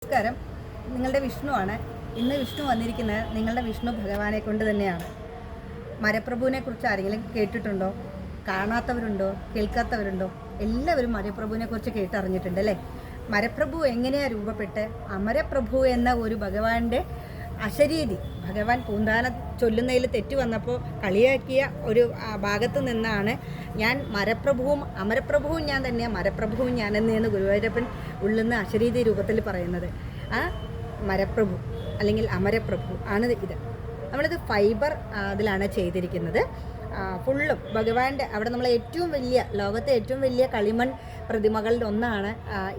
നമസ്കാരം. നിങ്ങളുടെ വിഷ്ണുവാണ്. ഇന്ന് വിഷ്ണു വന്നിരിക്കുന്നത് നിങ്ങളുടെ വിഷ്ണു ഭഗവാനെ കൊണ്ട് തന്നെയാണ്. മരപ്രഭുവിനെ കുറിച്ച് ആരെങ്കിലും കേട്ടിട്ടുണ്ടോ? കാണാത്തവരുണ്ടോ? കേൾക്കാത്തവരുണ്ടോ? എല്ലാവരും മരപ്രഭുവിനെ കുറിച്ച് കേട്ടറിഞ്ഞിട്ടുണ്ട് അല്ലേ? മരപ്രഭു എങ്ങനെയാണ് രൂപപ്പെട്ട് അമരപ്രഭു എന്ന ഒരു ഭഗവാന്റെ അശരീരി ഭഗവാൻ പൂന്താന ചൊല്ലുന്നതിൽ തെറ്റു വന്നപ്പോൾ കളിയാക്കിയ ഒരു ഭാഗത്ത് നിന്നാണ് ഞാൻ മരപ്രഭുവും അമരപ്രഭുവും ഞാൻ തന്നെയാണ്, മരപ്രഭുവും ഞാൻ തന്നെയെന്ന് ഗുരുവായൂരപ്പൻ ഉള്ളുന്ന അശരീരി രൂപത്തിൽ പറയുന്നത്. ആ മരപ്രഭു അല്ലെങ്കിൽ അമരപ്രഭു ആണ് ഇത്. നമ്മളിത് ഫൈബർ അതിലാണ് ചെയ്തിരിക്കുന്നത്. ഫുള്ളും ഭഗവാന്റെ അവിടെ നമ്മൾ ലോകത്തെ ഏറ്റവും വലിയ കളിമൺ പ്രതിമകളിൽ ഒന്നാണ്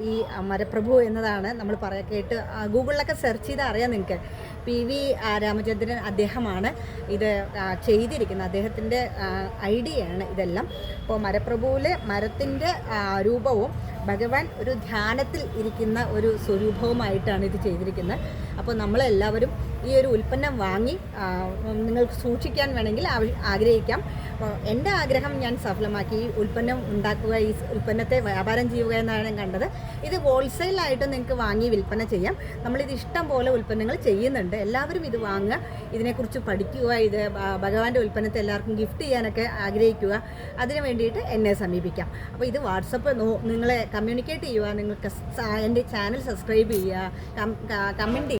ഈ മരപ്രഭു എന്നതാണ് നമ്മൾ കേട്ട് ഗൂഗിളിലൊക്കെ സെർച്ച് ചെയ്താൽ അറിയാം നിങ്ങൾക്ക്. PV രാമചന്ദ്രൻ അദ്ദേഹമാണ് ഇത് ചെയ്തിരിക്കുന്നത്. അദ്ദേഹത്തിൻ്റെ ഐഡിയയാണ് ഇതെല്ലാം. അപ്പോൾ മരപ്രഭുവിലെ മരത്തിൻ്റെ രൂപവും ഭഗവാൻ ഒരു ധ്യാനത്തിൽ ഇരിക്കുന്ന ഒരു സ്വരൂപവുമായിട്ടാണ് ഇത് ചെയ്തിരിക്കുന്നത്. അപ്പോൾ നമ്മളെല്ലാവരും ഈ ഒരു ഉൽപ്പന്നം വാങ്ങി നിങ്ങൾക്ക് സൂക്ഷിക്കാൻ വേണമെങ്കിൽ ആഗ്രഹിക്കാം. അപ്പോൾ എൻ്റെ ആഗ്രഹം ഞാൻ സഫലമാക്കി. ഈ ഉൽപ്പന്നം ഉണ്ടാക്കുക, ഈ ഉൽപ്പന്നത്തെ വ്യാപാരം ചെയ്യുക എന്നാണ് ഞാൻ കണ്ടത്. ഇത് ഹോൾസെയിലായിട്ട് നിങ്ങൾക്ക് വാങ്ങി വിൽപ്പന ചെയ്യാം. നമ്മളിത് ഇഷ്ടം പോലെ ഉൽപ്പന്നങ്ങൾ ചെയ്യുന്നുണ്ട്. എല്ലാവരും ഇത് വാങ്ങുക, ഇതിനെക്കുറിച്ച് പഠിക്കുക, ഇത് ഭഗവാന്റെ ഉൽപ്പന്നത്തെ എല്ലാവർക്കും ഗിഫ്റ്റ് ചെയ്യാനൊക്കെ ആഗ്രഹിക്കുക. അതിന് വേണ്ടിയിട്ട് എന്നെ സമീപിക്കാം. അപ്പോൾ ഇത് വാട്സപ്പ് നിങ്ങളെ കമ്മ്യൂണിക്കേറ്റ് ചെയ്യുക, നിങ്ങൾക്ക് എൻ്റെ ചാനൽ സബ്സ്ക്രൈബ് ചെയ്യുക, കമൻറ്റ്